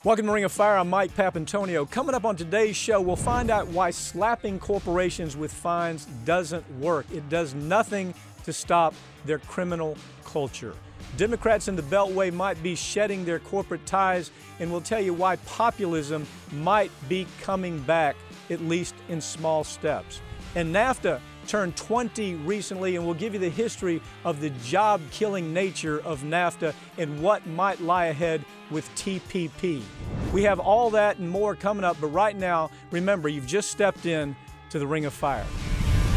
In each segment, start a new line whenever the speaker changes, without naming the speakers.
Welcome to Ring of Fire. I'm Mike Papantonio. Coming up on today's show, we'll find out why slapping corporations with fines doesn't work. It does nothing to stop their criminal culture. Democrats in the beltway might be shedding their corporate ties, and we'll tell you why populism might be coming back, at least in small steps. And NAFTA turned 20 recently, and we'll give you the history of the job-killing nature of NAFTA and what might lie ahead with TPP. We have all that and more coming up, but right now, remember, you've just stepped in to the Ring of Fire.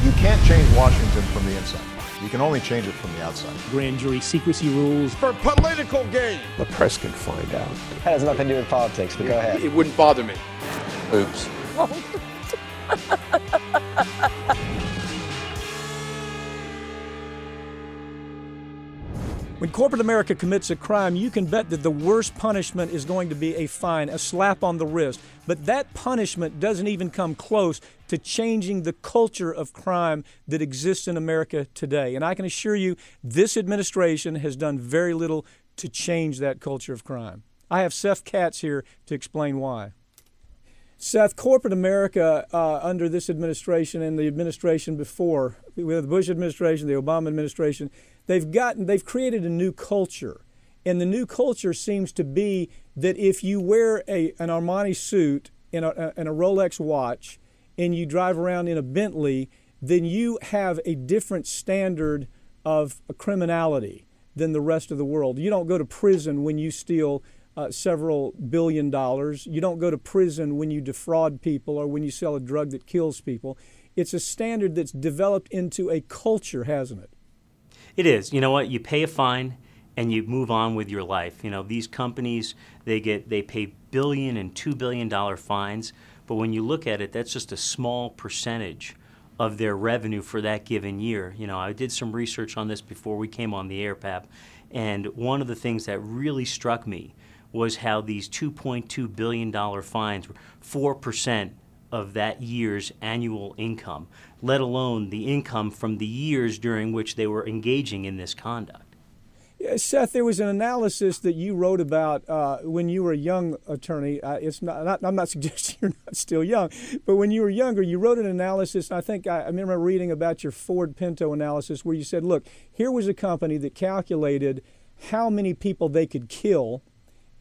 You can't change Washington from the inside. You can only change it from the outside.
Grand jury secrecy rules.
For political gain.
The press can find out.
That has nothing to do with politics, but go ahead.
It wouldn't bother me.
Oops.
When corporate America commits a crime, you can bet that the worst punishment is going to be a fine, a slap on the wrist. But that punishment doesn't even come close to changing the culture of crime that exists in America today. And I can assure you, this administration has done very little to change that culture of crime. I have Seth Katz here to explain why. Seth, corporate America under this administration and the administration before, with the Bush administration, the Obama administration, they've created a new culture. And the new culture seems to be that if you wear an Armani suit and a Rolex watch and you drive around in a Bentley, then you have a different standard of criminality than the rest of the world. You don't go to prison when you steal several $1 billion. You don't go to prison when you defraud people or when you sell a drug that kills people. It's a standard that's developed into a culture, hasn't it?
It is. You know what? You pay a fine and you move on with your life. You know, these companies, they pay billion and $2 billion fines, but when you look at it, that's just a small percentage of their revenue for that given year. You know, I did some research on this before we came on the air, Pap, and one of the things that really struck me was how these $2.2 billion fines were 4% of that year's annual income, let alone the income from the years during which they were engaging in this conduct.
Yeah, Seth, there was an analysis that you wrote about when you were a young attorney. I'm not suggesting you're not still young, but when you were younger, you wrote an analysis. I think I remember reading about your Ford Pinto analysis where you said, look, here was a company that calculated how many people they could kill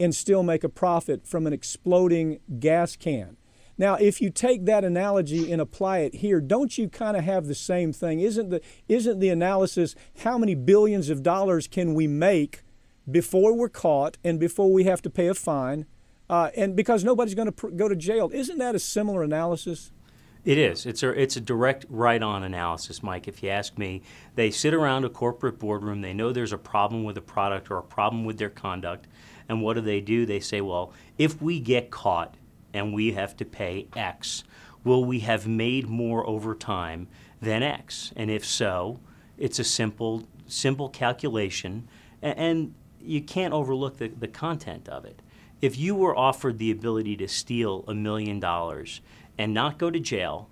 and still make a profit from an exploding gas can. Now, if you take that analogy and apply it here, don't you kind of have the same thing? Isn't the analysis how many billions of dollars can we make before we're caught and before we have to pay a fine, and because nobody's going to go to jail? Isn't that a similar analysis?
It is. It's a direct right-on analysis, Mike, if you ask me. They sit around a corporate boardroom. They know there's a problem with a product or a problem with their conduct. And what do? They say, well, if we get caught and we have to pay X, will we have made more over time than X? And if so, it's a simple calculation, and you can't overlook the content of it. If you were offered the ability to steal $1 million and not go to jail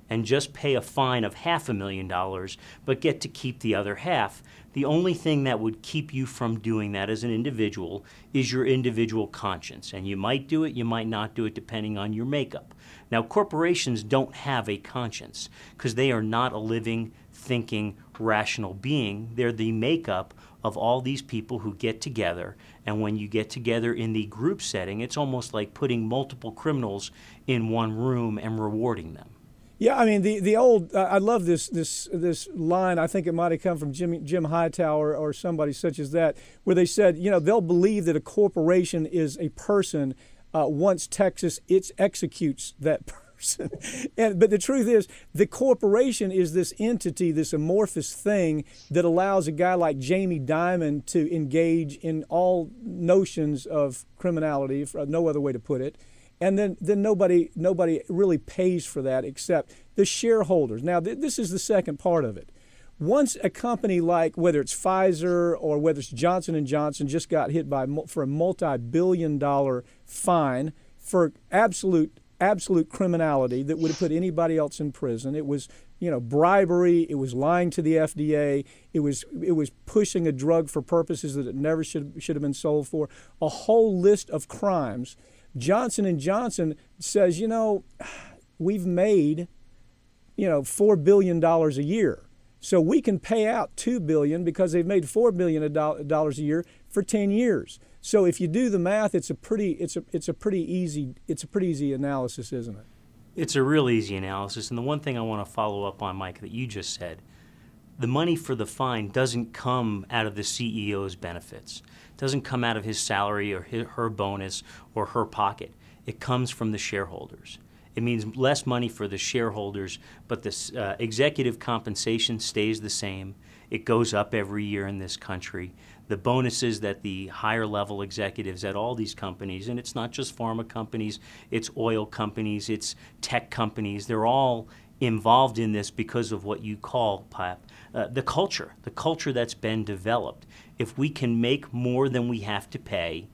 and just pay a fine of $500,000 but get to keep the other half, the only thing that would keep you from doing that as an individual is your individual conscience. And you might do it, you might not do it, depending on your makeup. Now, corporations don't have a conscience because they are not a living, thinking, rational being. They're the makeup of all these people who get together. And when you get together in the group setting, it's almost like putting multiple criminals in one room and rewarding them.
Yeah, I mean, the old, I love this line, I think it might have come from Jim Hightower or somebody such as that, where they said, you know, they'll believe that a corporation is a person once Texas executes that person. But the truth is, the corporation is this entity, this amorphous thing that allows a guy like Jamie Dimon to engage in all notions of criminality, if no other way to put it. And then nobody really pays for that except the shareholders. Now, this is the second part of it. Once a company like, whether it's Pfizer or whether it's Johnson & Johnson, just got hit for a multi-billion-dollar fine for absolute criminality that would have put anybody else in prison. It was, you know, bribery. It was lying to the FDA. It was pushing a drug for purposes that it never should have been sold for. A whole list of crimes. Johnson & Johnson says, we've made, $4 billion a year. So we can pay out $2 billion because they've made $4 billion a year for 10 years. So if you do the math, it's a pretty easy analysis, isn't it?
It's a real easy analysis. And the one thing I want to follow up on, Mike, that you just said, the money for the fine doesn't come out of the CEO's benefits. It doesn't come out of his salary or her bonus or her pocket. It comes from the shareholders. It means less money for the shareholders, but the executive compensation stays the same. It goes up every year in this country. The bonuses that the higher level executives at all these companies, and it's not just pharma companies, it's oil companies, it's tech companies, they're all involved in this because of what you call, Pap, the culture that's been developed. If we can make more than we have to pay,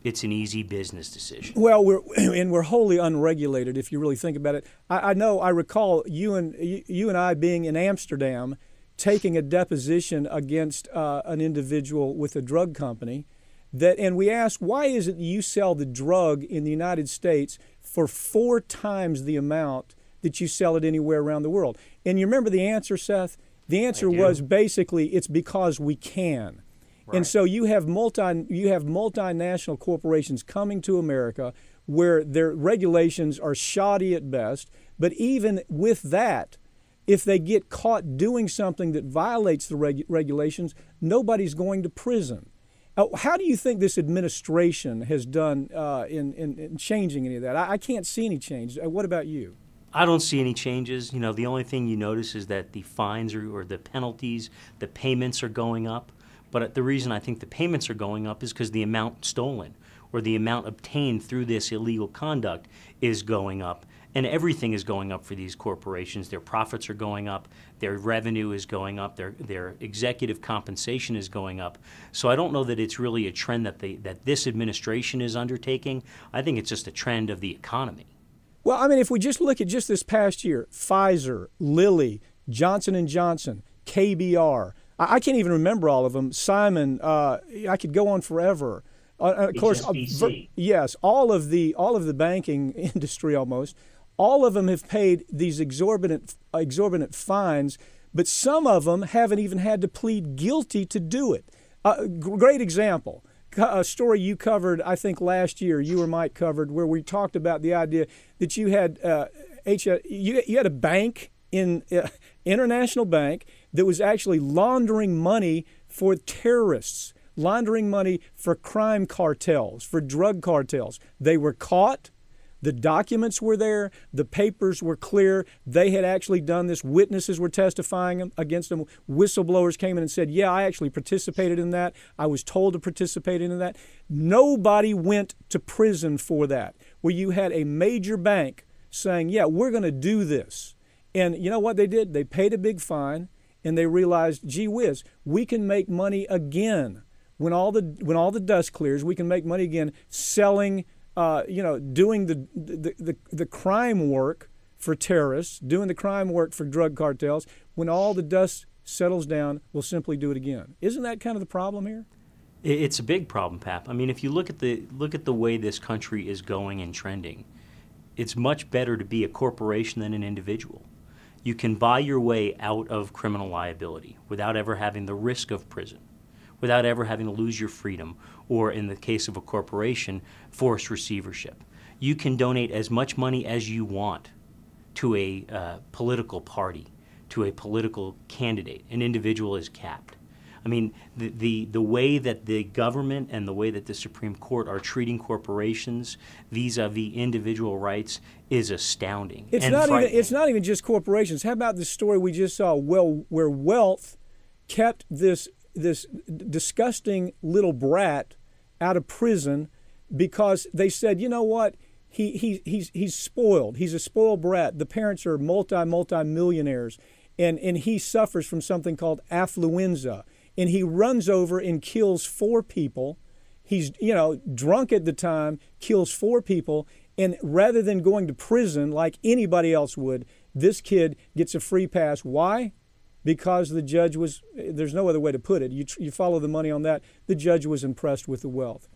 it's an easy business decision.
Well, we're wholly unregulated if you really think about it. I recall you and I being in Amsterdam, taking a deposition against an individual with a drug company, and we asked, why is it that you sell the drug in the United States for 4 times the amount that you sell it anywhere around the world? And you remember the answer, Seth? The answer was basically it's because we can. Right. And so you have multinational corporations coming to America where their regulations are shoddy at best, but even with that, if they get caught doing something that violates the regulations, nobody's going to prison. How do you think this administration has done in changing any of that? I can't see any change. What about you?
I don't see any changes. The only thing you notice is that the fines or the penalties, the payments are going up. But the reason I think the payments are going up is because the amount stolen or the amount obtained through this illegal conduct is going up. And everything is going up for these corporations. Their profits are going up. Their revenue is going up. Their executive compensation is going up. So I don't know that it's really a trend that this administration is undertaking. I think it's just a trend of the economy.
Well, I mean, if we just look at just this past year, Pfizer, Lilly, Johnson & Johnson, KBR, I can't even remember all of them. Simon, I could go on forever. Of course, yes, all of the banking industry almost, all of them have paid these exorbitant fines, but some of them haven't even had to plead guilty to do it. Great example, a story you covered, I think last year, you or Mike covered, where we talked about the idea that you had you had a bank in international bank that was actually laundering money for terrorists, laundering money for crime cartels, for drug cartels. They were caught. The documents were there. The papers were clear. They had actually done this. Witnesses were testifying against them. Whistleblowers came in and said, yeah, I actually participated in that. I was told to participate in that. Nobody went to prison for that, where you had a major bank saying, yeah, we're going to do this. And you know what they did? They paid a big fine, and they realized, gee whiz, we can make money again. When all the dust clears, we can make money again selling, doing the crime work for terrorists, doing the crime work for drug cartels. When all the dust settles down, we'll simply do it again. Isn't that kind of the problem here?
It's a big problem, Pap. I mean, if you look at the way this country is going and trending, it's much better to be a corporation than an individual. You can buy your way out of criminal liability without ever having the risk of prison, without ever having to lose your freedom, or in the case of a corporation, forced receivership. You can donate as much money as you want to a political party, to a political candidate. An individual is capped. I mean, the way that the government and the way that the Supreme Court are treating corporations vis-a-vis individual rights is astounding.
It's not even just corporations. How about the story we just saw, where wealth kept this disgusting little brat out of prison because they said, you know what, he's spoiled. He's a spoiled brat. The parents are multi-millionaires, and he suffers from something called affluenza. And he runs over and kills 4 people. He's, drunk at the time, kills 4 people. And rather than going to prison like anybody else would, this kid gets a free pass. Why? Because the judge was, there's no other way to put it. You follow the money on that. The judge was impressed with the wealth.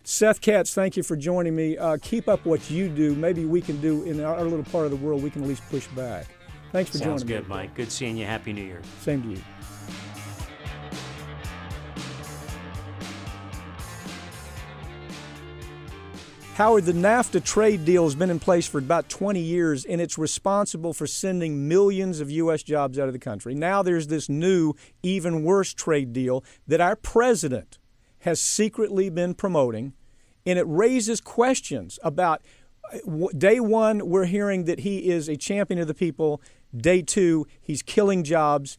Seth Katz, thank you for joining me. Keep up what you do. Maybe we can do in our little part of the world, we can at least push back. Thanks for joining me.
Sounds good, Mike. Good seeing you. Happy New Year.
Same to you. Howard, the NAFTA trade deal has been in place for about 20 years, and it's responsible for sending millions of U.S. jobs out of the country. Now there's this new, even worse trade deal that our president has secretly been promoting, and it raises questions about day one, we're hearing that he is a champion of the people. Day two, he's killing jobs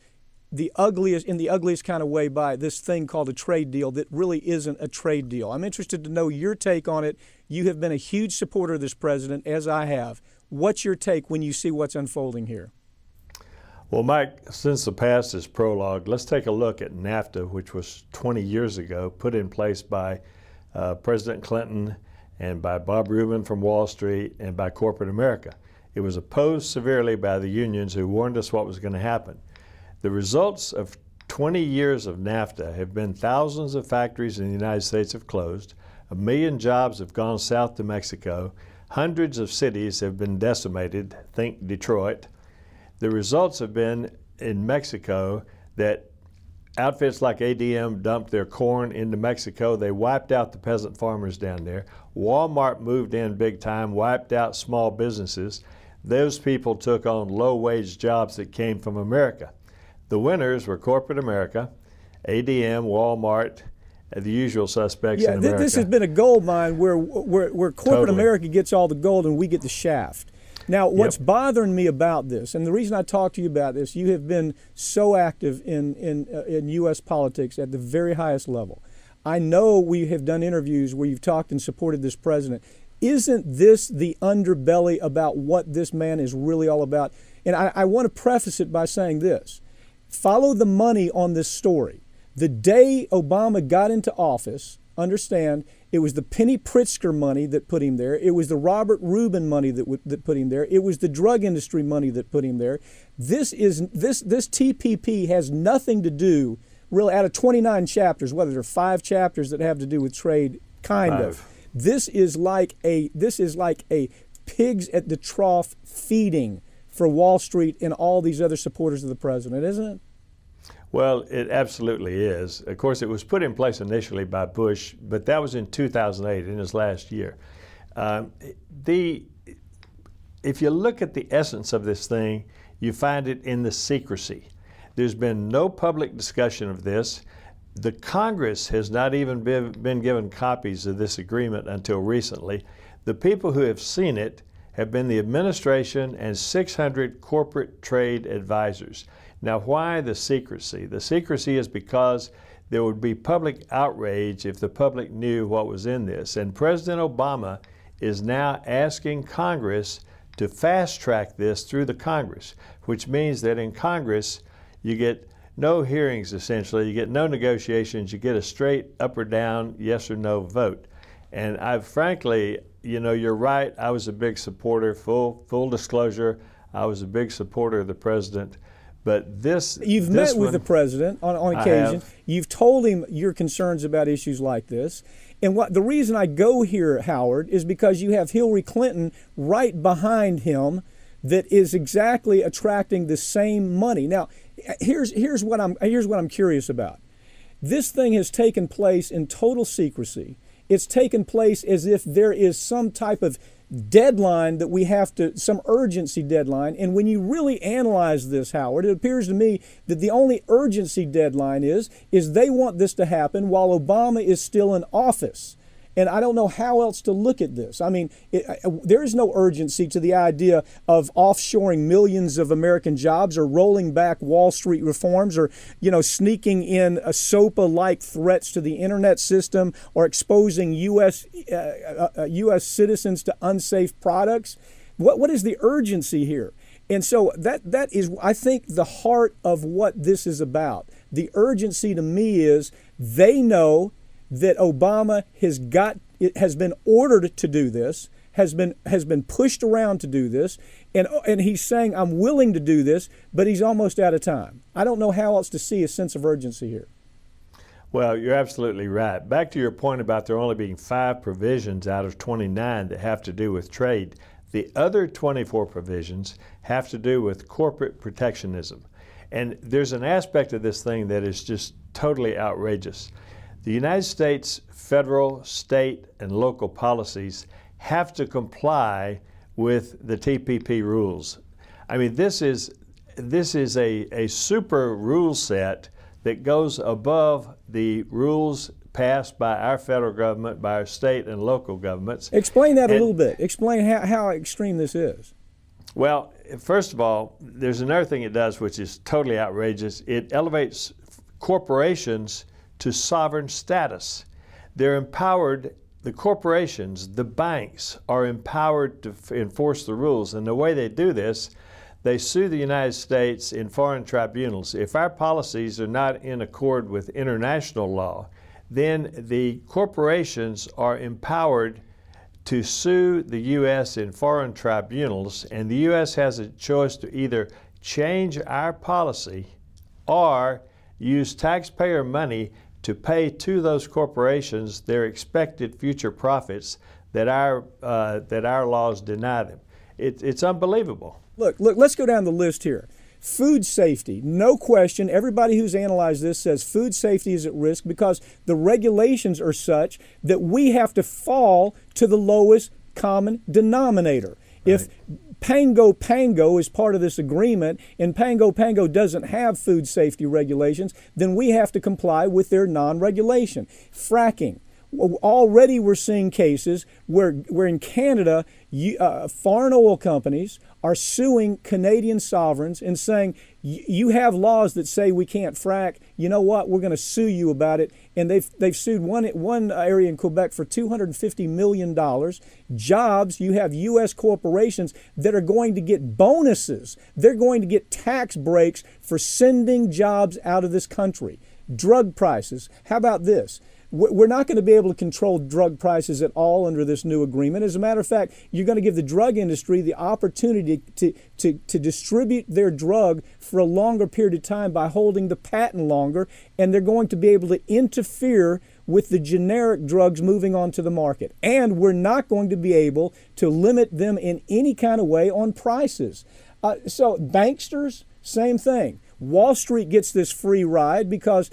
in the ugliest kind of way by this thing called a trade deal that really isn't a trade deal. I'm interested to know your take on it. You have been a huge supporter of this president, as I have. What's your take when you see what's unfolding here?
Well, Mike, since the past is prologue, let's take a look at NAFTA, which was 20 years ago, put in place by President Clinton and by Bob Rubin from Wall Street and by corporate America. It was opposed severely by the unions who warned us what was going to happen. The results of 20 years of NAFTA have been thousands of factories in the United States have closed, 1 million jobs have gone south to Mexico, hundreds of cities have been decimated, think Detroit. The results have been in Mexico that outfits like ADM dumped their corn into Mexico. They wiped out the peasant farmers down there. Walmart moved in big time, wiped out small businesses. Those people took on low-wage jobs that came from America. The winners were corporate America, ADM, Walmart, the usual suspects in America.
This has been a gold mine where corporate America gets all the gold and we get the shaft. Now, what's bothering me about this, and the reason I talk to you about this, you have been so active in U.S. politics at the very highest level. I know we have done interviews where you've talked and supported this president. Isn't this the underbelly about what this man is really all about? And I want to preface it by saying this. Follow the money on this story. The day Obama got into office, understand, it was the Penny Pritzker money that put him there. It was the Robert Rubin money that put him there. It was the drug industry money that put him there. This TPP has nothing to do, really, out of 29 chapters, whether there are 5 chapters that have to do with trade, kind of. This is like a pigs at the trough feeding for Wall Street and all these other supporters of the president, isn't it?
Well, it absolutely is. Of course, it was put in place initially by Bush, but that was in 2008, in his last year. If you look at the essence of this thing, you find it in the secrecy. There's been no public discussion of this. The Congress has not even been given copies of this agreement until recently. The people who have seen it have been the administration and 600 corporate trade advisors. Now, why the secrecy? The secrecy is because there would be public outrage if the public knew what was in this. And President Obama is now asking Congress to fast-track this through the Congress, which means that in Congress you get no hearings, essentially. You get no negotiations. You get a straight up or down, yes or no vote. And frankly, you're right. I was a big supporter, full disclosure. I was a big supporter of the president. But You've met with the president on occasion. You've told him your concerns about issues like this. And the reason I go here, Howard, is because you have Hillary Clinton right behind him that is exactly attracting the same money. Now, here's what I'm curious about. This thing has taken place in total secrecy. It's taken place as if there is some type of deadline that we have to, some urgency deadline. And when you really analyze this, Howard, it appears to me that the only urgency deadline is they want this to happen while Obama is still in office. And I don't know how else to look at this. I mean, there is no urgency to the idea of offshoring millions of American jobs or rolling back Wall Street reforms or, sneaking in a SOPA-like threats to the internet system or exposing U.S. citizens to unsafe products. What is the urgency here? And so that is, I think, the heart of what this is about. The urgency to me is they know that Obama has been ordered to do this, has been pushed around to do this, and he's saying, I'm willing to do this, but he's almost out of time. I don't know how else to see a sense of urgency here. Well, you're absolutely right. Back to your point about there only being 5 provisions out of 29 that have to do with trade. The other 24 provisions have to do with corporate protectionism. And there's an aspect of this thing that is just totally outrageous. The United States federal, state, and local policies have to comply with the TPP rules. I mean, this is a super rule set that goes above the rules passed by our federal government, by our state and local governments.
Explain that a little bit. Explain how extreme this is.
Well, first of all, there's another thing it does which is totally outrageous. It elevates corporations to sovereign status. They're empowered, the corporations, the banks are empowered to enforce the rules. And the way they do this, they sue the United States in foreign tribunals. If our policies are not in accord with international law, then the corporations are empowered to sue the U.S. in foreign tribunals, and the U.S. has a choice to either change our policy or use taxpayer money to pay to those corporations their expected future profits that our laws deny them. It's unbelievable.
Look, let's go down the list here. Food safety, no question. Everybody who's analyzed this says food safety is at risk because the regulations are such that we have to fall to the lowest common denominator. Right. If Pango is part of this agreement and Pango doesn't have food safety regulations, then we have to comply with their non-regulation. Fracking. Already we're seeing cases where in Canada, foreign oil companies are suing Canadian sovereigns and saying, you have laws that say we can't frack. You know what? We're going to sue you about it. And they've sued one area in Quebec for $250 million. Jobs, you have U.S. corporations that are going to get bonuses. They're going to get tax breaks for sending jobs out of this country. Drug prices. How about this? We're not going to be able to control drug prices at all under this new agreement. As a matter of fact, you're going to give the drug industry the opportunity to distribute their drug for a longer period of time by holding the patent longer, and they're going to be able to interfere with the generic drugs moving onto the market. And we're not going to be able to limit them in any kind of way on prices. So banksters, same thing. Wall Street gets this free ride because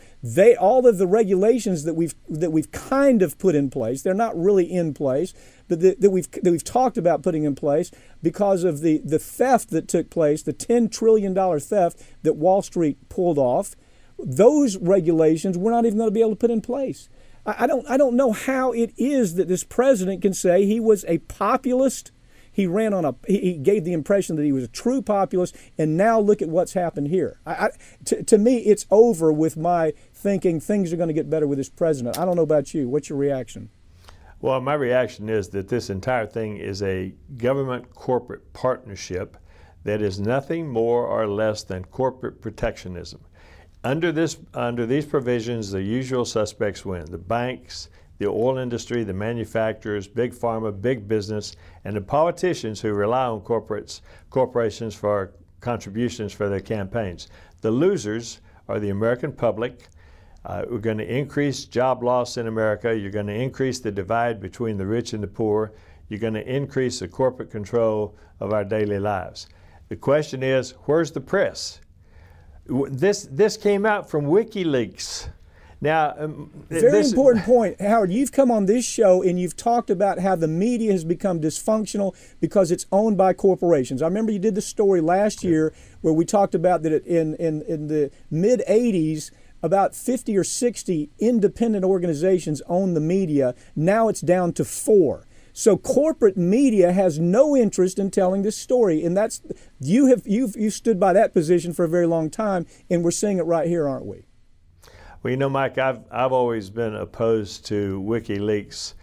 all of the regulations that we've kind of put in place, they're not really in place, but that we've talked about putting in place because of the theft that took place, the $10 trillion theft that Wall Street pulled off. Those regulations we're not even going to be able to put in place. I don't know how it is that this president can say he was a populist. He gave the impression that he was a true populist, and now look at what's happened here. To me, it's over with my thinking things are going to get better with this president. I don't know about you. What's your reaction?
Well, my reaction is that this entire thing is a government-corporate partnership that is nothing more or less than corporate protectionism. Under these provisions, the usual suspects win. The banks, the oil industry, the manufacturers, big pharma, big business, and the politicians who rely on corporations for contributions for their campaigns. The losers are the American public. We're going to increase job loss in America. You're going to increase the divide between the rich and the poor. You're going to increase the corporate control of our daily lives. The question is, where's the press? This came out from WikiLeaks. Now,
very important point, Howard. You've come on this show and you've talked about how the media has become dysfunctional because it's owned by corporations. I remember you did the story last year where we talked about that in the mid 80s, about 50 or 60 independent organizations own the media. Now it's down to 4. So corporate media has no interest in telling this story, and you've stood by that position for a very long time, and we're seeing it right here, aren't we?
Well, you know, Mike, I've always been opposed to WikiLeaks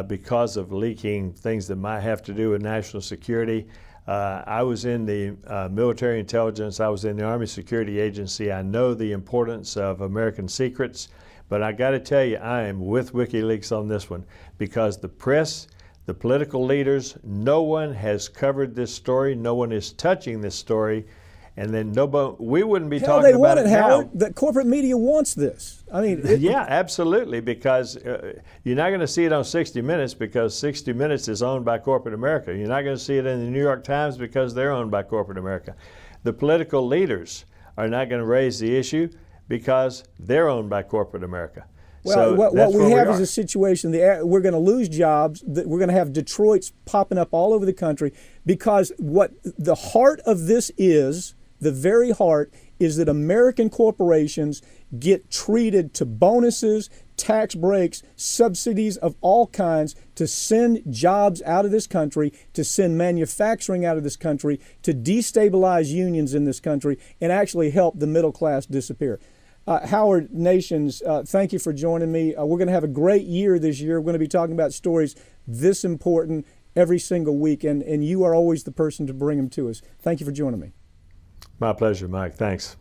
because of leaking things that might have to do with national security. I was in the military intelligence. I was in the Army Security Agency. I know the importance of American secrets, but I got to tell you, I am with WikiLeaks on this one because the press, the political leaders, no one has covered this story. No one is touching this story. and then we wouldn't be
Hell,
talking
they
about
want
it
it,
now.
Howard. The corporate media wants this. I mean,
Yeah, absolutely, because you're not going to see it on 60 Minutes because 60 Minutes is owned by corporate America. You're not going to see it in the New York Times because they're owned by corporate America. The political leaders are not going to raise the issue because they're owned by corporate America.
well,
So
what we have is
are.
a situation, we're going to lose jobs, we're going to have Detroits popping up all over the country because what the heart of this is, the very heart, is that American corporations get treated to bonuses, tax breaks, subsidies of all kinds to send jobs out of this country, to send manufacturing out of this country, to destabilize unions in this country, and actually help the middle class disappear. Howard Nations, thank you for joining me. We're going to have a great year this year. We're going to be talking about stories this important every single week, and you are always the person to bring them to us. Thank you for joining me.
My pleasure, Mike. Thanks.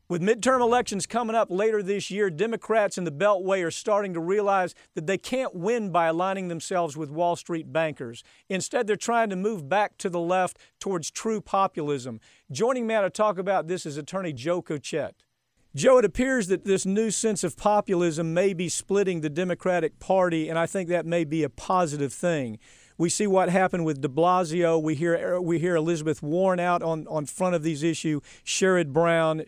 With midterm elections coming up later this year, Democrats in the Beltway are starting to realize that they can't win by aligning themselves with Wall Street bankers. Instead, they're trying to move back to the left towards true populism. Joining me now to talk about this is attorney Joe Cotchett. Joe, it appears that this new sense of populism may be splitting the Democratic Party, and I think that may be a positive thing. We see what happened with de Blasio. We hear Elizabeth Warren out on front of these issues, Sherrod Brown,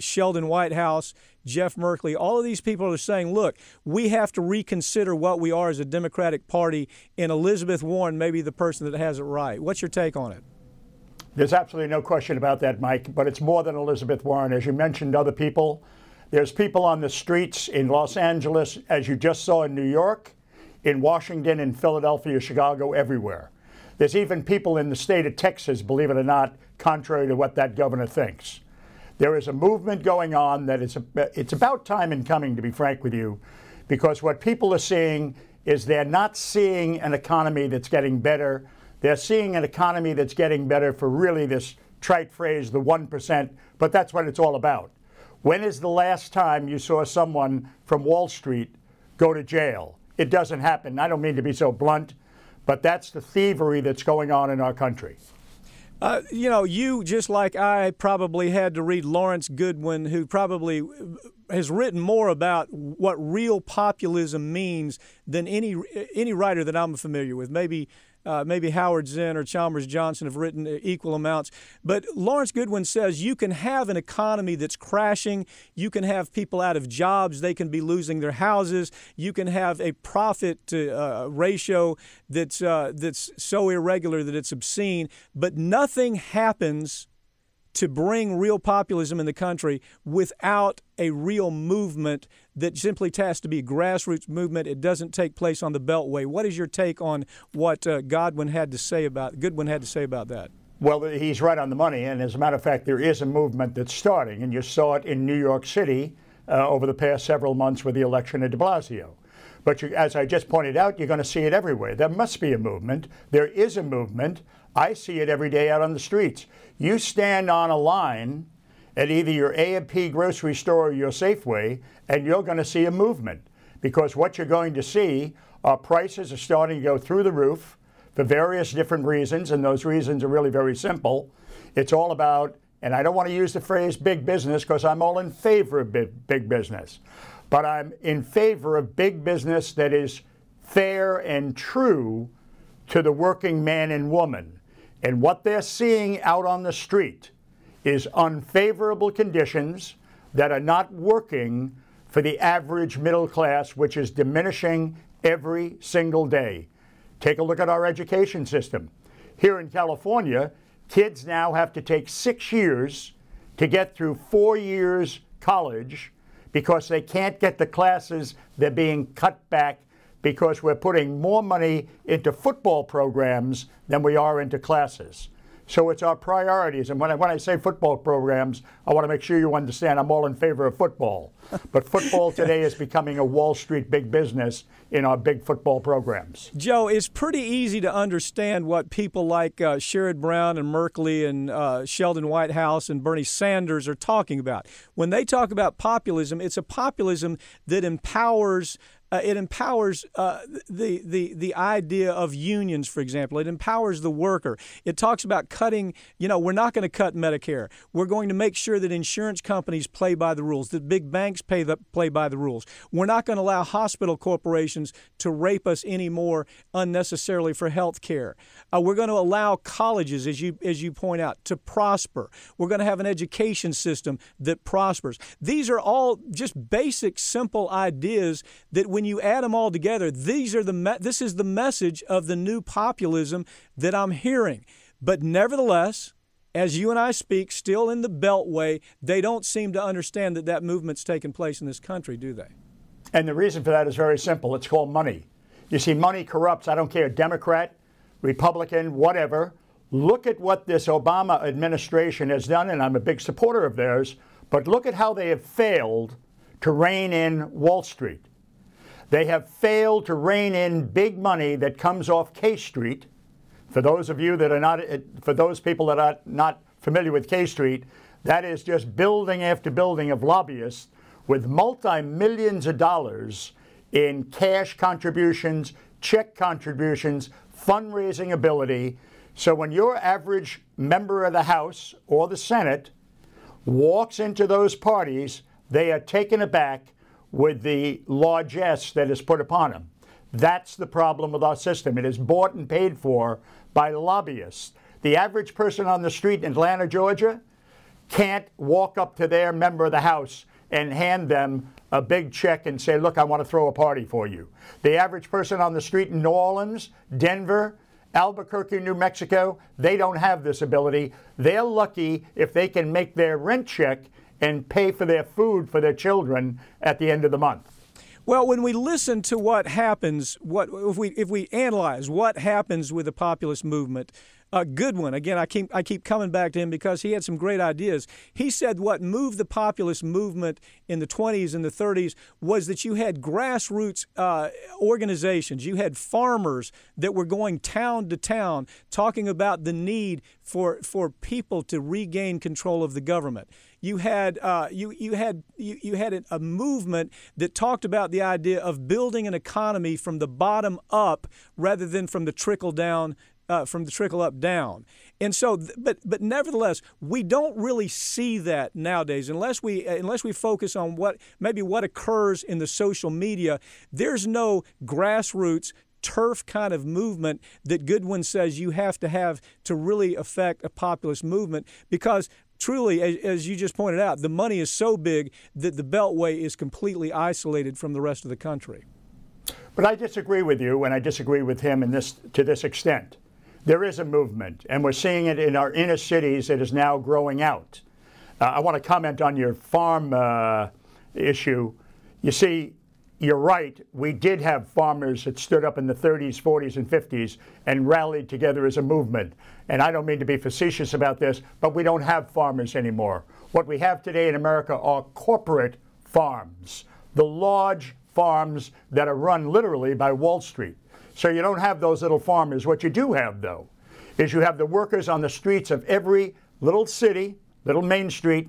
Sheldon Whitehouse, Jeff Merkley. All of these people are saying, look, we have to reconsider what we are as a Democratic Party, and Elizabeth Warren may be the person that has it right. What's your take on it?
There's absolutely no question about that, Mike, but it's more than Elizabeth Warren. As you mentioned, other people. There's people on the streets in Los Angeles, as you just saw in New York, in Washington, in Philadelphia, Chicago, everywhere. There's even people in the state of Texas, believe it or not, contrary to what that governor thinks. There is a movement going on that it's about time in coming, to be frank with you, because what people are seeing is they're not seeing an economy that's getting better. They're seeing an economy that's getting better for really this trite phrase, the 1%, but that's what it's all about. When is the last time you saw someone from Wall Street go to jail? It doesn't happen. I don't mean to be so blunt, but that's the thievery that's going on in our country.
You know, you, just like I, probably had to read Lawrence Goodwin, who probably has written more about what real populism means than any writer that I'm familiar with. Maybe Howard Zinn or Chalmers Johnson have written equal amounts. But Lawrence Goodwin says you can have an economy that's crashing. You can have people out of jobs. They can be losing their houses. You can have a profit to ratio that's so irregular that it's obscene. But nothing happens to bring real populism in the country without a real movement that simply has to be a grassroots movement. It doesn't take place on the Beltway. What is your take on what Goodwin had to say about that?
Well, he's right on the money, and as a matter of fact, there is a movement that's starting, and you saw it in New York City over the past several months with the election of de Blasio. But as I just pointed out, you're going to see it everywhere. There must be a movement. There is a movement. I see it every day out on the streets. You stand on a line at either your A&P grocery store or your Safeway, and you're going to see a movement. Because what you're going to see are prices are starting to go through the roof for various different reasons, and those reasons are really very simple. It's all about, and I don't want to use the phrase big business because I'm all in favor of big business, but I'm in favor of big business that is fair and true to the working man and woman. And what they're seeing out on the street is unfavorable conditions that are not working for the average middle class, which is diminishing every single day. Take a look at our education system. Here in California, kids now have to take 6 years to get through 4 years college because they can't get the classes. They're being cut back because we're putting more money into football programs than we are into classes. So it's our priorities. And when I say football programs, I want to make sure you understand I'm all in favor of football. But football today is becoming a Wall Street big business in our big football programs.
Joe, it's pretty easy to understand what people like Sherrod Brown and Merkley and Sheldon Whitehouse and Bernie Sanders are talking about. When they talk about populism, it's a populism that empowers It empowers the idea of unions, for example. It empowers the worker. It talks about cutting, we're not going to cut Medicare. We're going to make sure that insurance companies play by the rules, that big banks play by the rules. We're not going to allow hospital corporations to rape us anymore unnecessarily for health care. We're going to allow colleges, as you point out, to prosper. We're going to have an education system that prospers. These are all just basic, simple ideas that when you add them all together, this is the message of the new populism that I'm hearing. But nevertheless, as you and I speak, still in the beltway, they don't seem to understand that movement's taken place in this country, do they?
And the reason for that is very simple. It's called money. You see, money corrupts. I don't care, Democrat, Republican, whatever. Look at what this Obama administration has done, and I'm a big supporter of theirs, but look at how they have failed to rein in Wall Street. They have failed to rein in big money that comes off K Street. For those of you that are not, for those people that are not familiar with K Street, that is just building after building of lobbyists with multi-millions of dollars in cash contributions, check contributions, fundraising ability. So when your average member of the House or the Senate walks into those parties, they are taken aback with the largesse that is put upon them. That's the problem with our system. It is bought and paid for by lobbyists. The average person on the street in Atlanta, Georgia, can't walk up to their member of the House and hand them a big check and say, look, I want to throw a party for you. The average person on the street in New Orleans, Denver, Albuquerque, New Mexico, they don't have this ability. They're lucky if they can make their rent check and pay for their food for their children at the end of the month.
Well, when we listen to what happens, if we analyze what happens with the populist movement, Goodwin, again, I keep coming back to him because he had some great ideas. He said what moved the populist movement in the 20s and the 30s was that you had grassroots organizations. You had farmers that were going town to town talking about the need for people to regain control of the government. You had you had a movement that talked about the idea of building an economy from the bottom up rather than from the trickle down. From the trickle up down. And so, but nevertheless, we don't really see that nowadays unless we focus on what occurs in the social media. There's no grassroots turf kind of movement that Goodwin says you have to really affect a populist movement, because truly, as you just pointed out, the money is so big that the Beltway is completely isolated from the rest of the country.
But I disagree with you, and I disagree with him to this extent. There is a movement, and we're seeing it in our inner cities. It is now growing out. I want to comment on your farm issue. You see, you're right. We did have farmers that stood up in the 30s, 40s, and 50s and rallied together as a movement. And I don't mean to be facetious about this, but we don't have farmers anymore. What we have today in America are corporate farms, the large farms that are run literally by Wall Street. So you don't have those little farmers. What you do have, though, is you have the workers on the streets of every little city, little main street,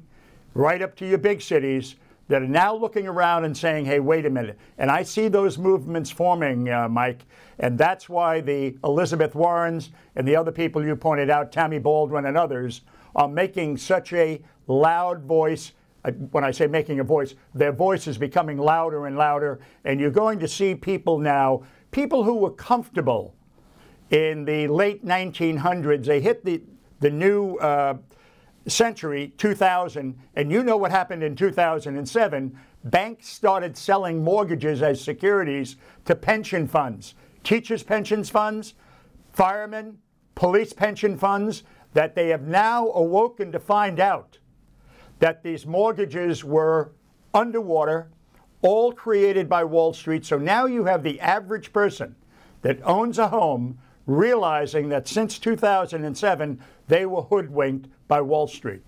right up to your big cities, that are now looking around and saying, hey, wait a minute. And I see those movements forming, Mike, and that's why the Elizabeth Warrens and the other people you pointed out, Tammy Baldwin and others, are making such a loud voice. When I say making a voice, their voice is becoming louder and louder, and you're going to see people now, people who were comfortable in the late 1900s, they hit the new century, 2000, and you know what happened in 2007. Banks started selling mortgages as securities to pension funds, teachers' pension funds, firemen, police pension funds, that they have now awoken to find out that these mortgages were underwater, all created by Wall Street. So now you have the average person that owns a home realizing that since 2007, they were hoodwinked by Wall Street.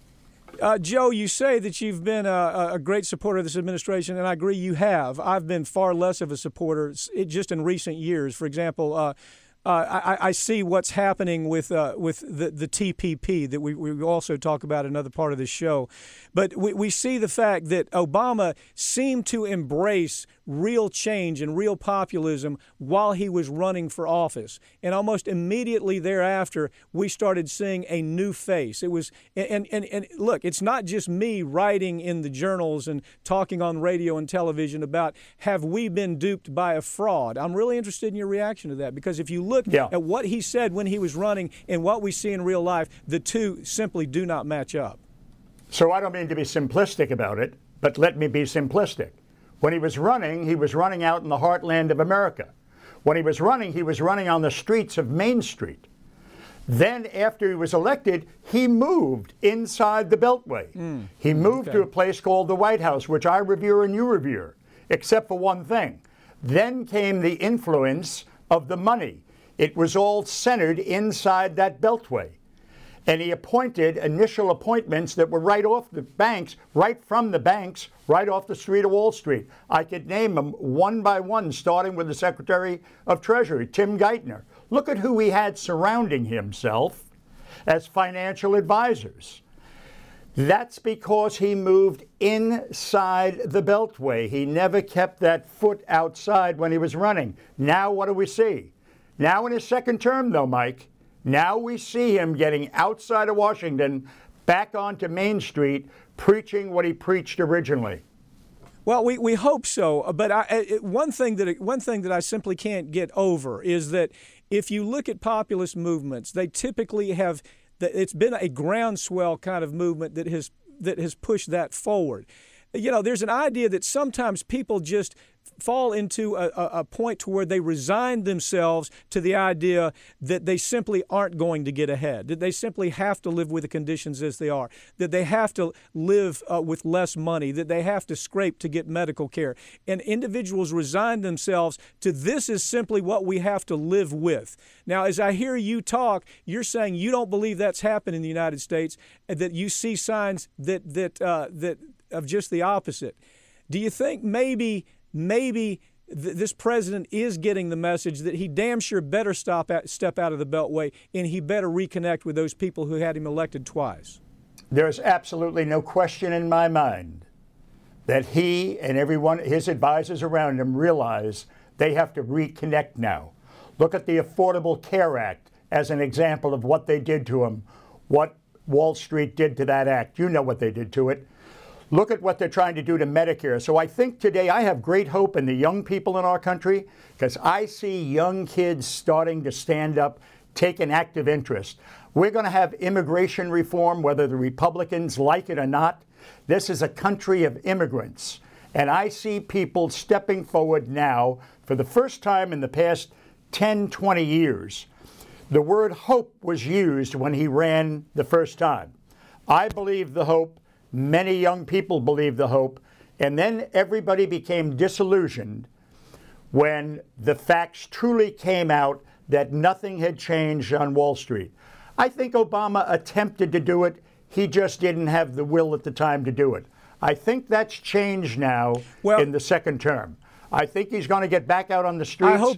Joe, you say that you've been a great supporter of this administration, and I agree you have. I've been far less of a supporter just in recent years. For example, I see what's happening with the TPP that we also talk about in another part of this show. But we see the fact that Obama seemed to embrace real change and real populism while he was running for office. And almost immediately thereafter, we started seeing a new face. It was, and look, it's not just me writing in the journals and talking on radio and television about, have we been duped by a fraud? I'm really interested in your reaction to that, because if you look at what he said when he was running and what we see in real life, the two simply do not match up.
So I don't mean to be simplistic about it, but let me be simplistic. When he was running out in the heartland of America. When he was running on the streets of Main Street. Then after he was elected, he moved inside the Beltway. He moved to a place called the White House, which I revere and you revere, except for one thing. Then came the influence of the money. It was all centered inside that Beltway. And he appointed initial appointments that were right off the banks, right from the banks, right off the street of Wall Street. I could name them one by one, starting with the Secretary of Treasury, Tim Geithner. Look at who he had surrounding himself as financial advisors. That's because he moved inside the Beltway. He never kept that foot outside when he was running. Now what do we see? Now in his second term, though, Mike, now we see him getting outside of Washington, back onto Main Street, preaching what he preached originally.
Well, we hope so. But one thing that I simply can't get over is that if you look at populist movements, they typically have. It's been a groundswell kind of movement that has pushed that forward. You know, there's an idea that sometimes people just fall into a point to where they resign themselves to the idea that they simply aren't going to get ahead, that they simply have to live with the conditions as they are, that they have to live with less money, that they have to scrape to get medical care. And individuals resign themselves to this is simply what we have to live with. Now, as I hear you talk, you're saying you don't believe that's happened in the United States, and that you see signs that of just the opposite. Do you think maybe this president is getting the message that he damn sure better step out of the Beltway, and he better reconnect with those people who had him elected twice?
There's absolutely no question in my mind that he and everyone, his advisors around him, realize they have to reconnect now. Look at the Affordable Care Act as an example of what they did to him, what Wall Street did to that act. You know what they did to it. Look at what they're trying to do to Medicare. So I think today I have great hope in the young people in our country, because I see young kids starting to stand up, take an active interest. We're going to have immigration reform, whether the Republicans like it or not. This is a country of immigrants. And I see people stepping forward now for the first time in the past 10, 20 years. The word hope was used when he ran the first time. I believe the hope. Many young people believed the hope, and then everybody became disillusioned when the facts truly came out that nothing had changed on Wall Street. I think Obama attempted to do it. He just didn't have the will at the time to do it. I think that's changed now in the second term. I think he's going to get back out on the streets.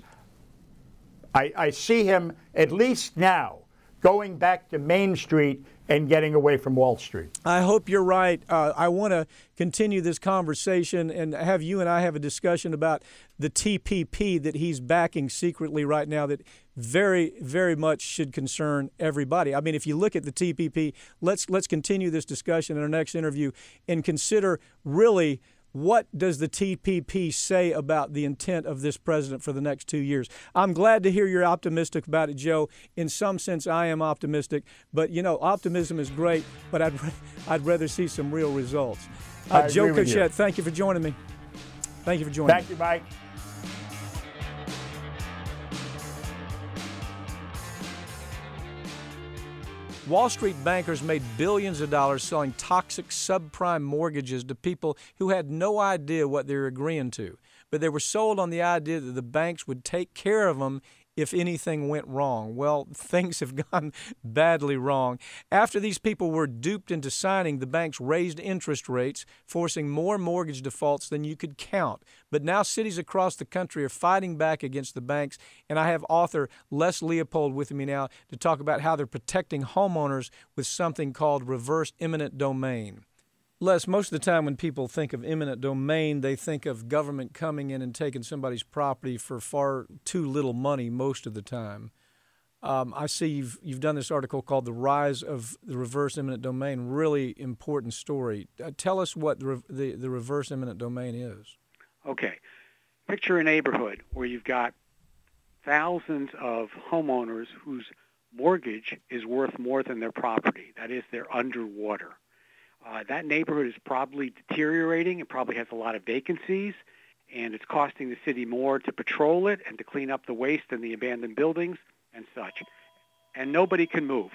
I see him, at least now, going back to Main Street and getting away from Wall Street.
I hope you're right. I want to continue this conversation and have you and I have a discussion about the TPP that he's backing secretly right now that very, very much should concern everybody. I mean, if you look at the TPP, let's continue this discussion in our next interview and consider really what does the TPP say about the intent of this president for the next 2 years? I'm glad to hear you're optimistic about it, Joe. In some sense, I am optimistic. But, you know, optimism is great, but I'd rather see some real results. Joe Cotchett, thank you for joining me. Thank you for joining me.
Thank you, Mike.
Wall Street bankers made billions of dollars selling toxic subprime mortgages to people who had no idea what they were agreeing to. But they were sold on the idea that the banks would take care of them if anything went wrong. Well, things have gone badly wrong. After these people were duped into signing, the banks raised interest rates, forcing more mortgage defaults than you could count. But now cities across the country are fighting back against the banks, and I have author Les Leopold with me now to talk about how they're protecting homeowners with something called reverse eminent domain. Les, most of the time when people think of eminent domain, they think of government coming in and taking somebody's property for far too little money most of the time. I see you've done this article called The Rise of the Reverse Eminent Domain, really important story. Tell us what the reverse eminent domain is.
Okay. Picture a neighborhood where you've got thousands of homeowners whose mortgage is worth more than their property. That is, they're underwater. That neighborhood is probably deteriorating. It probably has a lot of vacancies, and it's costing the city more to patrol it and to clean up the waste and the abandoned buildings and such. And nobody can move.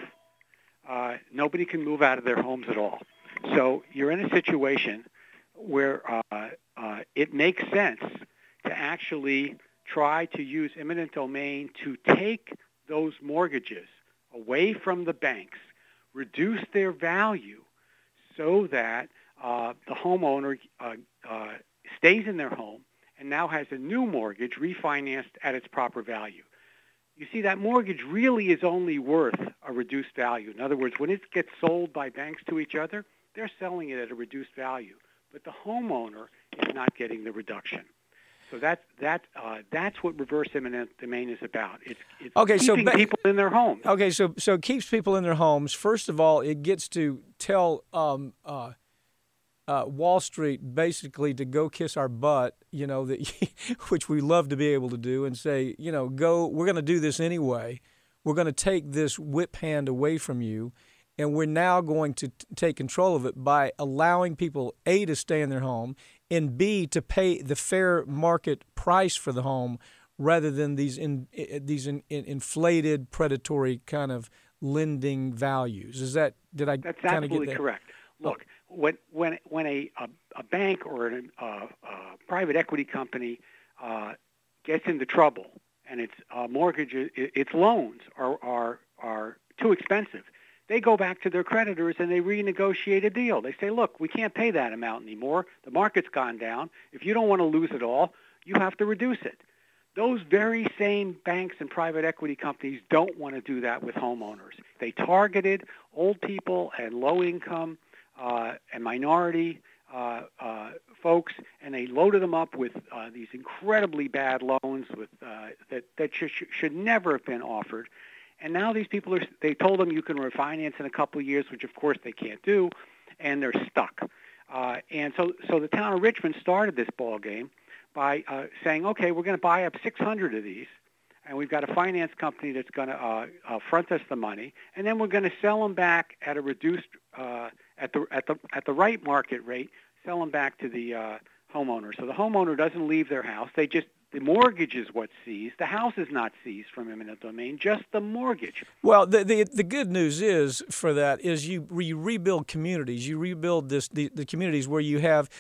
Nobody can move out of their homes at all. So you're in a situation where it makes sense to actually try to use eminent domain to take those mortgages away from the banks, reduce their value, so that the homeowner stays in their home and now has a new mortgage refinanced at its proper value. You see, that mortgage really is only worth a reduced value. In other words, when it gets sold by banks to each other, they're selling it at a reduced value, but the homeowner is not getting the reduction. So that's what reverse eminent domain is about. It's keeping people in their homes.
Okay, so it keeps people in their homes. First of all, it gets to tell Wall Street basically to go kiss our butt, which we love to be able to do, and say, go. We're going to do this anyway. We're going to take this whip hand away from you, and we're now going to take control of it by allowing people, A, to stay in their home, and B, to pay the fair market price for the home rather than these inflated predatory kind of lending values. That's
absolutely correct. Look, when a bank or a private equity company gets into trouble and its mortgages, its loans are too expensive, they go back to their creditors and they renegotiate a deal. They say, look, we can't pay that amount anymore. The market's gone down. If you don't want to lose it all, you have to reduce it. Those very same banks and private equity companies don't want to do that with homeowners. They targeted old people and low-income and minority folks, and they loaded them up with these incredibly bad loans that should never have been offered. And now these people they told them you can refinance in a couple of years, which of course they can't do, and they're stuck. And so the town of Richmond started this ball game by saying, okay, we're going to buy up 600 of these, and we've got a finance company that's going to front us the money, and then we're going to sell them back at a reduced at the right market rate, sell them back to the homeowner. So the homeowner doesn't leave their house. The mortgage is what's seized. The house is not seized from eminent domain, just the mortgage.
Well, the good news is for that is you rebuild communities. You rebuild the communities where you have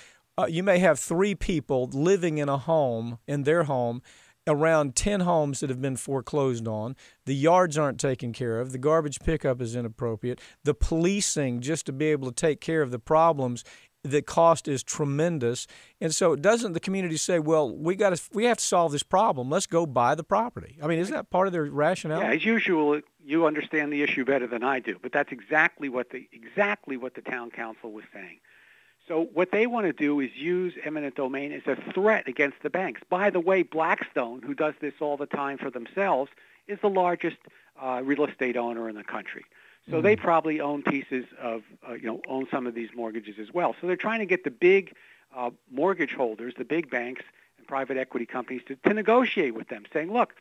you may have 3 people living in their home, around 10 homes that have been foreclosed on. The yards aren't taken care of. The garbage pickup is inappropriate. The policing, just to be able to take care of the problems, the cost is tremendous. And so doesn't the community say, well, we have to solve this problem. Let's go buy the property. I mean, isn't that part of their rationale?
Yeah, as usual, you understand the issue better than I do. But that's exactly what the town council was saying. So what they want to do is use eminent domain as a threat against the banks. By the way, Blackstone, who does this all the time for themselves, is the largest real estate owner in the country. So they probably own pieces of, own some of these mortgages as well. So they're trying to get the big mortgage holders, the big banks and private equity companies to negotiate with them, saying, look,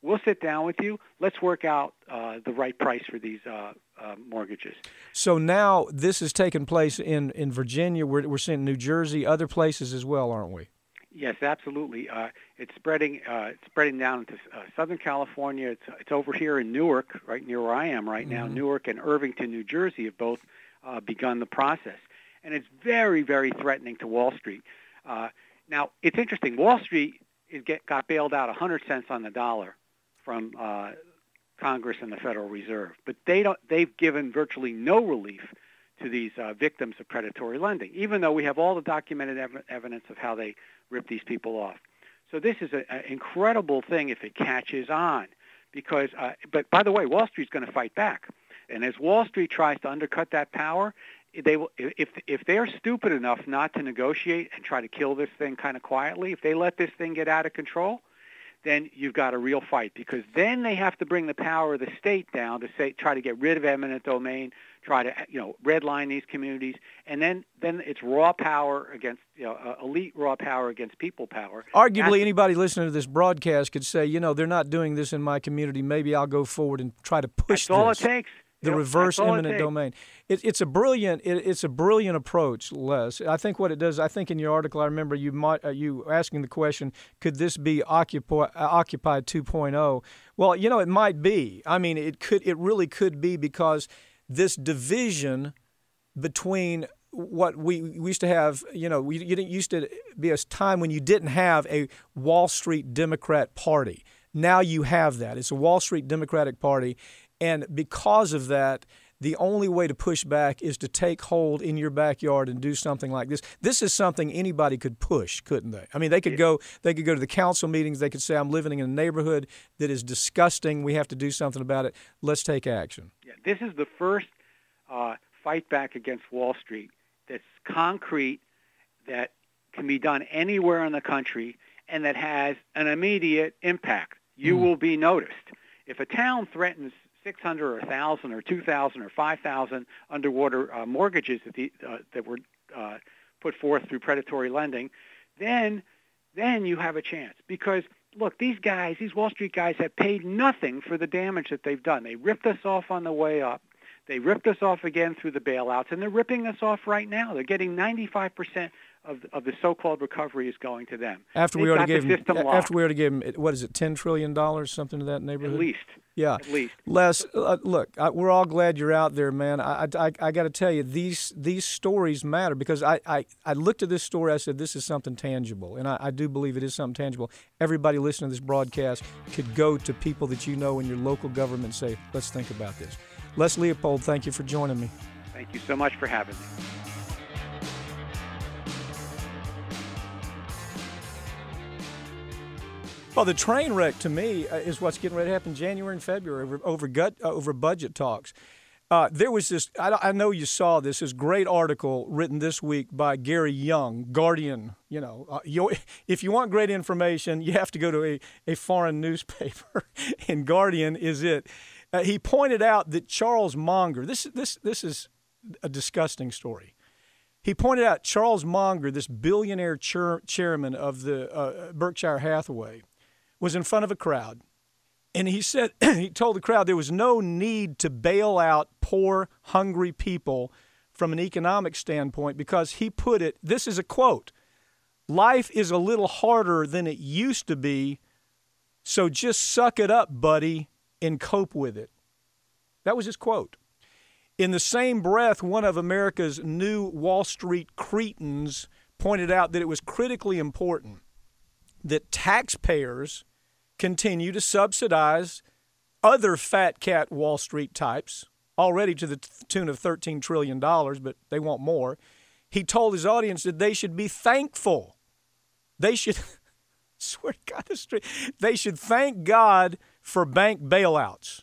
we'll sit down with you. Let's work out the right price for these mortgages.
So now this has taken place in Virginia. We're seeing New Jersey, other places as well, aren't we?
Yes, absolutely. It's spreading down into Southern California. It's over here in Newark, right near where I am right now. Newark and Irvington, New Jersey, have both begun the process, and it's very, very threatening to Wall Street. Now, it's interesting. Wall Street got bailed out 100 cents on the dollar from Congress and the Federal Reserve. But they've given virtually no relief to these victims of predatory lending, even though we have all the documented evidence of how they rip these people off. So this is an incredible thing if it catches on, because. But by the way, Wall Street's going to fight back, and as Wall Street tries to undercut that power, they will. If they're stupid enough not to negotiate and try to kill this thing kind of quietly, if they let this thing get out of control, then you've got a real fight, because then they have to bring the power of the state down to try to get rid of eminent domain, try to redline these communities, and then it's raw power against elite raw power against people power.
Arguably, anybody listening to this broadcast could say, they're not doing this in my community. Maybe I'll go forward and try to push
That's all it takes.
The reverse eminent domain. It's a brilliant approach, Les. I think what it does. I think in your article, I remember you asking the question, could this be Occupy 2.0? Well, it might be. I mean, it really could be, because this division between what we used to have, you didn't used to be a time when you didn't have a Wall Street Democrat Party. Now you have that. It's a Wall Street Democratic Party. And because of that, the only way to push back is to take hold in your backyard and do something like this. This is something anybody could push, couldn't they? I mean, they could go to the council meetings. They could say, I'm living in a neighborhood that is disgusting. We have to do something about it. Let's take action.
Yeah, this is the first fight back against Wall Street that's concrete, that can be done anywhere in the country, and that has an immediate impact. You will be noticed. If a town threatens 600 or 1,000 or 2,000 or 5,000 underwater mortgages that were put forth through predatory lending, then you have a chance. Because, look, these Wall Street guys have paid nothing for the damage that they've done. They ripped us off on the way up. They ripped us off again through the bailouts, and they're ripping us off right now. They're getting 95% of the so-called recovery is going to them.
After we already gave them, what is it, $10 trillion, something to that neighborhood?
At least.
Yeah.
At least.
Les, look, we're all glad you're out there, man. I got to tell you, these stories matter, because I looked at this story, I said, this is something tangible, and I do believe it is something tangible. Everybody listening to this broadcast could go to people that you know in your local government and say, let's think about this. Les Leopold, thank you for joining me.
Thank you so much for having me.
Well, the train wreck to me is what's getting ready to happen January and February over budget talks. There was this, I know you saw this great article written this week by Gary Young, Guardian. If you want great information, you have to go to a foreign newspaper, and Guardian is it. He pointed out that Charles Munger, this is a disgusting story. He pointed out Charles Munger, this billionaire chairman of the Berkshire Hathaway, was in front of a crowd, and he said, he told the crowd there was no need to bail out poor, hungry people from an economic standpoint, because he put it, this is a quote, "Life is a little harder than it used to be, so just suck it up, buddy, and cope with it." That was his quote. In the same breath, one of America's new Wall Street cretins pointed out that it was critically important that taxpayers continue to subsidize other fat cat Wall Street types, already to the tune of $13 trillion, but they want more. He told his audience that they should be thankful. They should, swear to God, they should thank God for bank bailouts.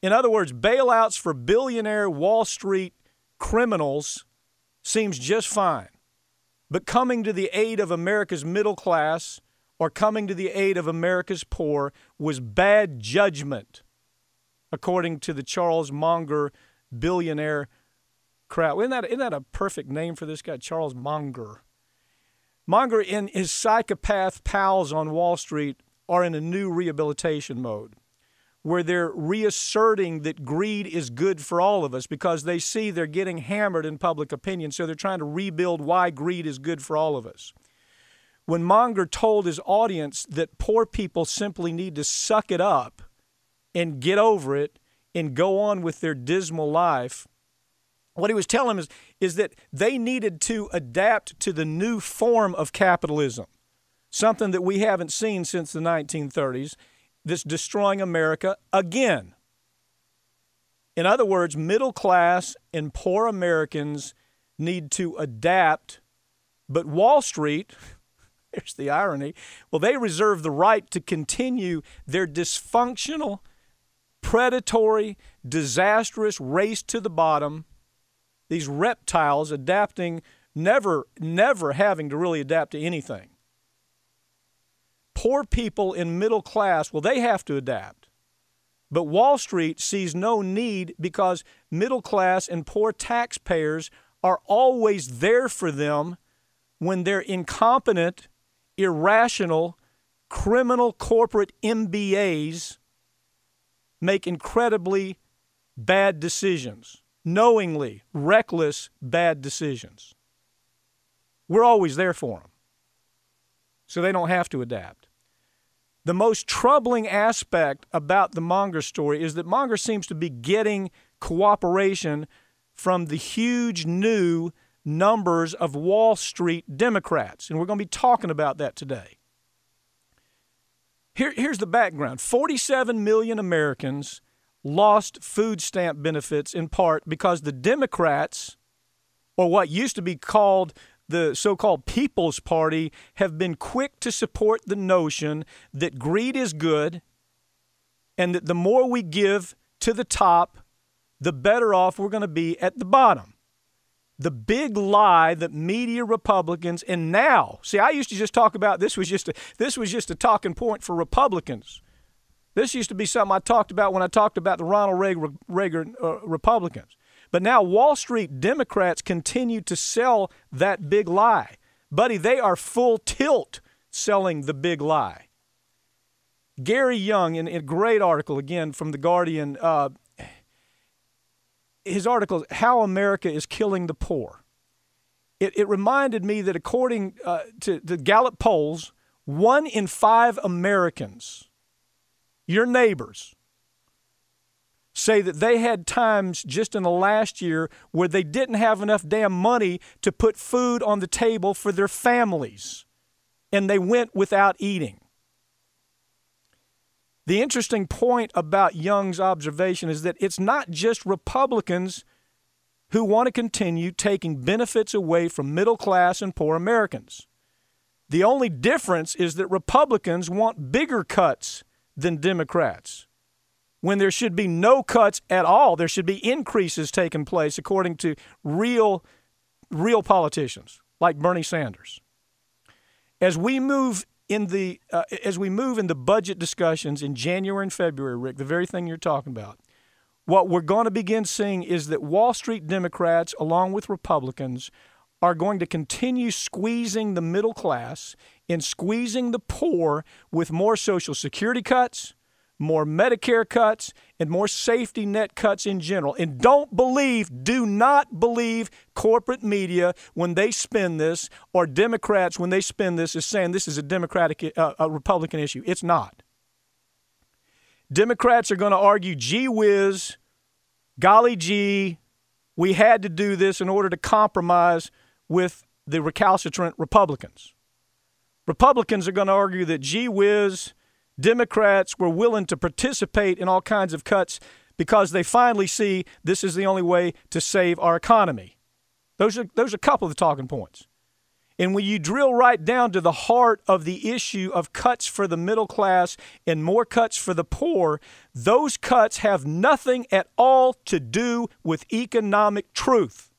In other words, bailouts for billionaire Wall Street criminals seems just fine. But coming to the aid of America's middle class or coming to the aid of America's poor was bad judgment, according to the Charles Munger billionaire crowd. Isn't that a perfect name for this guy, Charles Munger? Munger and his psychopath pals on Wall Street are in a new rehabilitation mode, where they're reasserting that greed is good for all of us, because they see they're getting hammered in public opinion, so they're trying to rebuild why greed is good for all of us. When Munger told his audience that poor people simply need to suck it up and get over it and go on with their dismal life, what he was telling them is that they needed to adapt to the new form of capitalism, something that we haven't seen since the 1930s. that's destroying America again. In other words, middle class and poor Americans need to adapt, but Wall Street, here's the irony, well, they reserve the right to continue their dysfunctional, predatory, disastrous race to the bottom, these reptiles adapting, never having to really adapt to anything. Poor people in middle class, well, they have to adapt. But Wall Street sees no need because middle class and poor taxpayers are always there for them when their incompetent, irrational, criminal corporate MBAs make incredibly bad decisions, knowingly reckless bad decisions. We're always there for them, so they don't have to adapt. The most troubling aspect about the Munger story is that Munger seems to be getting cooperation from the huge new numbers of Wall Street Democrats, and we're going to be talking about that today. Here's the background. 47 million Americans lost food stamp benefits in part because the Democrats, or what used to be called the so-called People's Party, have been quick to support the notion that greed is good and that the more we give to the top, the better off we're going to be at the bottom. The big lie that media Republicans, and now, see, I used to just talk about this was just a talking point for Republicans. This used to be something I talked about when I talked about the Ronald Reagan Republicans. But now Wall Street Democrats continue to sell that big lie. Buddy, they are full tilt selling the big lie. Gary Young, in a great article, again, from The Guardian, his article, How America is Killing the Poor. It reminded me that according to the Gallup polls, 1 in 5 Americans, your neighbors, say that they had times just in the last year where they didn't have enough damn money to put food on the table for their families, and they went without eating. The interesting point about Young's observation is that it's not just Republicans who want to continue taking benefits away from middle class and poor Americans. The only difference is that Republicans want bigger cuts than Democrats. When there should be no cuts at all, there should be increases taking place according to real politicians like Bernie Sanders. As we move in the budget discussions in January and February, Rick, the very thing you're talking about, what we're going to begin seeing is that Wall Street Democrats, along with Republicans, are going to continue squeezing the middle class and squeezing the poor with more Social Security cuts, more Medicare cuts, and more safety net cuts in general. And do not believe corporate media when they spin this, or Democrats when they spin this as saying this is a Republican issue. It's not. Democrats are going to argue, gee whiz, golly gee, we had to do this in order to compromise with the recalcitrant Republicans. Republicans are going to argue that, gee whiz, Democrats were willing to participate in all kinds of cuts because they finally see this is the only way to save our economy. Those are a couple of the talking points. And when you drill right down to the heart of the issue of cuts for the middle class and more cuts for the poor, those cuts have nothing at all to do with economic truth.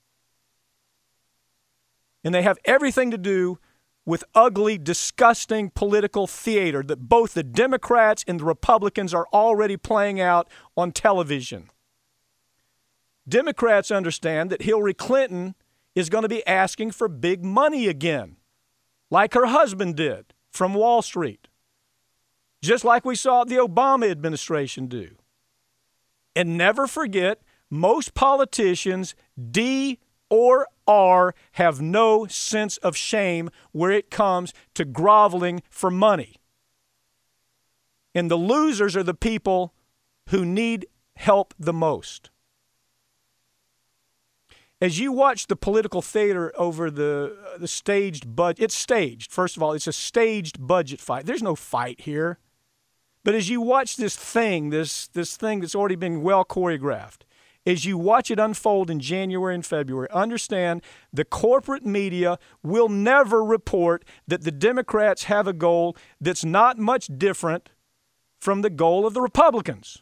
And they have everything to do with ugly, disgusting political theater that both the Democrats and the Republicans are already playing out on television. Democrats understand that Hillary Clinton is going to be asking for big money again, like her husband did from Wall Street, just like we saw the Obama administration do. And never forget, most politicians, D or R, have no sense of shame where it comes to groveling for money. And the losers are the people who need help the most. As you watch the political theater over the staged budget, it's staged. First of all, it's a staged budget fight. There's no fight here. But as you watch this thing that's already been well choreographed, as you watch it unfold in January and February, understand the corporate media will never report that the Democrats have a goal that's not much different from the goal of the Republicans.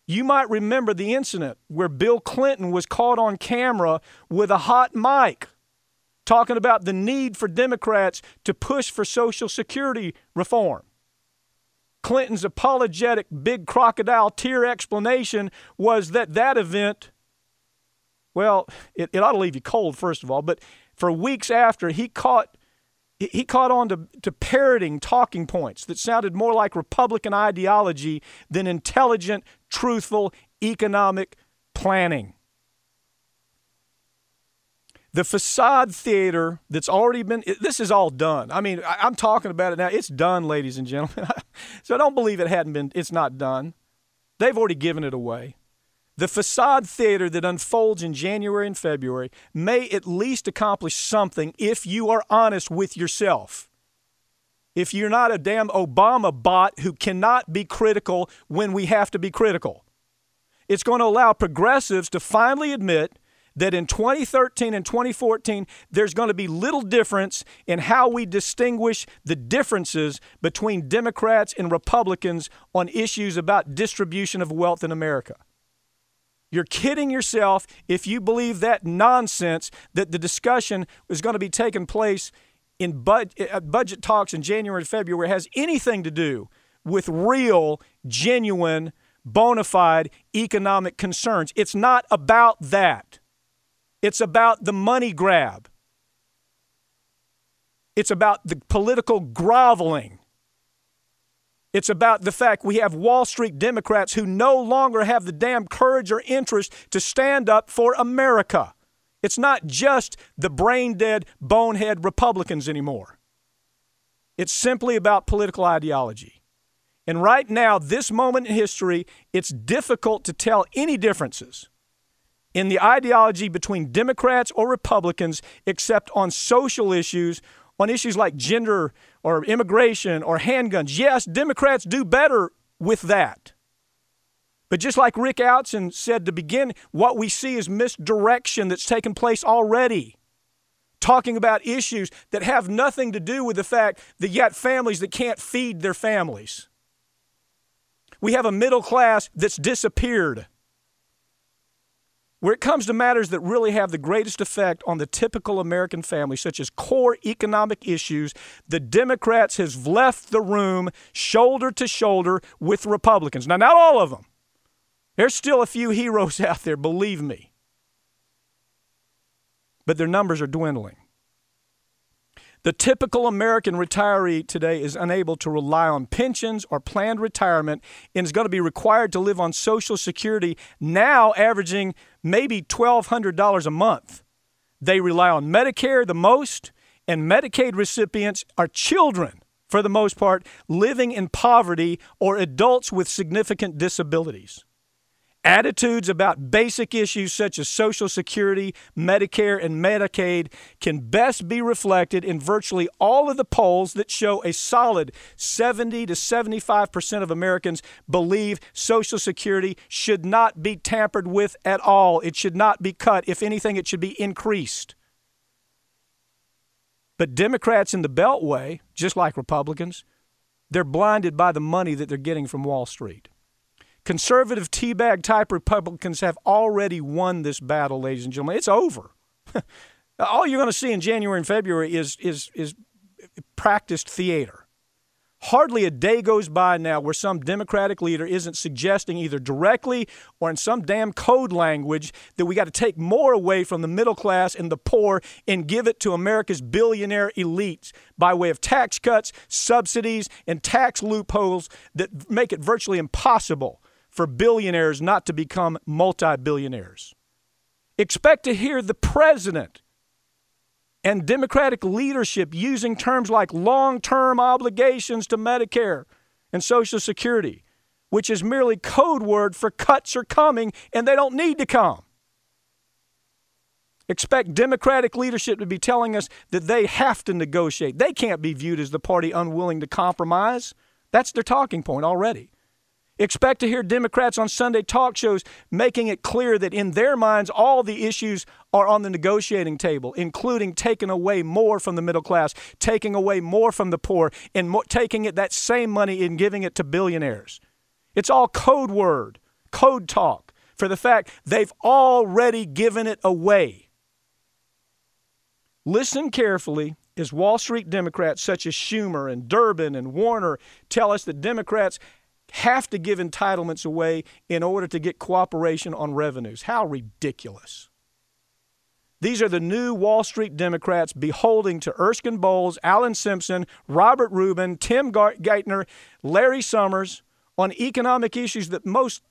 You might remember the incident where Bill Clinton was caught on camera with a hot mic talking about the need for Democrats to push for Social Security reform. Clinton's apologetic big crocodile tear explanation was that event, well, it ought to leave you cold, first of all, but for weeks after, he caught on to parroting talking points that sounded more like Republican ideology than intelligent, truthful economic planning. The facade theater that's already been, this is all done. I mean, I'm talking about it now. It's done, ladies and gentlemen. So I don't believe it's not done. They've already given it away. The facade theater that unfolds in January and February may at least accomplish something if you are honest with yourself. If you're not a damn Obama bot who cannot be critical when we have to be critical. It's going to allow progressives to finally admit that in 2013 and 2014, there's going to be little difference in how we distinguish the differences between Democrats and Republicans on issues about distribution of wealth in America. You're kidding yourself if you believe that nonsense that the discussion is going to be taking place in budget talks in January and February has anything to do with real, genuine, bona fide economic concerns. It's not about that. It's about the money grab. It's about the political groveling. It's about the fact we have Wall Street Democrats who no longer have the damn courage or interest to stand up for America. It's not just the brain-dead, bonehead Republicans anymore. It's simply about political ideology. And right now, this moment in history, it's difficult to tell any differences in the ideology between Democrats or Republicans except on social issues, on issues like gender or immigration or handguns. Yes, Democrats do better with that. But just like Rick Outzen said to begin, what we see is misdirection that's taken place already. Talking about issues that have nothing to do with the fact that you got families that can't feed their families. We have a middle class that's disappeared. Where it comes to matters that really have the greatest effect on the typical American family, such as core economic issues, the Democrats have left the room shoulder to shoulder with Republicans. Now, not all of them. There's still a few heroes out there, believe me. But their numbers are dwindling. The typical American retiree today is unable to rely on pensions or planned retirement and is going to be required to live on Social Security, now averaging maybe $1,200 a month. They rely on Medicare the most, and Medicaid recipients are children, for the most part, living in poverty or adults with significant disabilities. Attitudes about basic issues such as Social Security, Medicare, and Medicaid can best be reflected in virtually all of the polls that show a solid 70 to 75% of Americans believe Social Security should not be tampered with at all. It should not be cut. If anything, it should be increased. But Democrats in the Beltway, just like Republicans, they're blinded by the money that they're getting from Wall Street. Conservative teabag-type Republicans have already won this battle, ladies and gentlemen. It's over. All you're going to see in January and February is practiced theater. Hardly a day goes by now where some Democratic leader isn't suggesting either directly or in some damn code language that we got to take more away from the middle class and the poor and give it to America's billionaire elites by way of tax cuts, subsidies, and tax loopholes that make it virtually impossible for billionaires not to become multi-billionaires. Expect to hear the president and Democratic leadership using terms like long-term obligations to Medicare and Social Security, which is merely code word for cuts are coming and they don't need to come. Expect Democratic leadership to be telling us that they have to negotiate. They can't be viewed as the party unwilling to compromise. That's their talking point already. Expect to hear Democrats on Sunday talk shows making it clear that in their minds all the issues are on the negotiating table, including taking away more from the middle class, taking away more from the poor, and taking that same money and giving it to billionaires. It's all code word, code talk for the fact they've already given it away. Listen carefully as Wall Street Democrats such as Schumer and Durbin and Warner tell us that Democrats have to give entitlements away in order to get cooperation on revenues. How ridiculous. These are the new Wall Street Democrats beholding to Erskine Bowles, Alan Simpson, Robert Rubin, Tim Geithner, Larry Summers on economic issues that most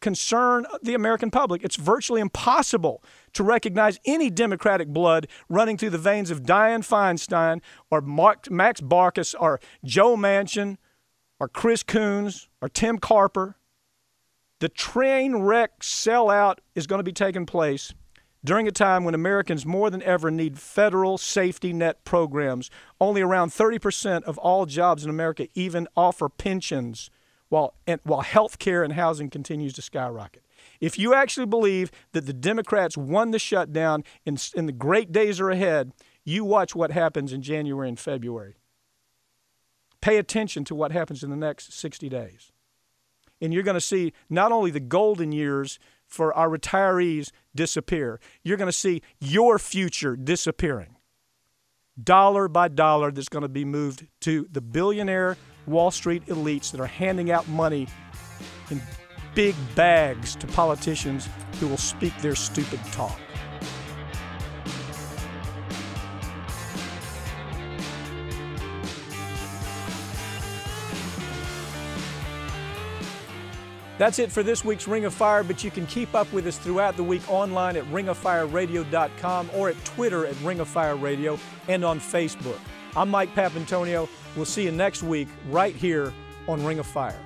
concern the American public. It's virtually impossible to recognize any Democratic blood running through the veins of Dianne Feinstein or Max Baucus or Joe Manchin or Chris Coons or Tim Carper. The train wreck sellout is going to be taking place during a time when Americans more than ever need federal safety net programs. Only around 30% of all jobs in America even offer pensions, while health care and housing continues to skyrocket. If you actually believe that the Democrats won the shutdown and the great days are ahead, you watch what happens in January and February. Pay attention to what happens in the next 60 days. And you're going to see not only the golden years for our retirees disappear, you're going to see your future disappearing. Dollar by dollar that's going to be moved to the billionaire Wall Street elites that are handing out money in big bags to politicians who will speak their stupid talk. That's it for this week's Ring of Fire, but you can keep up with us throughout the week online at ringoffireradio.com or at Twitter at Ring of Fire Radio and on Facebook. I'm Mike Papantonio. We'll see you next week right here on Ring of Fire.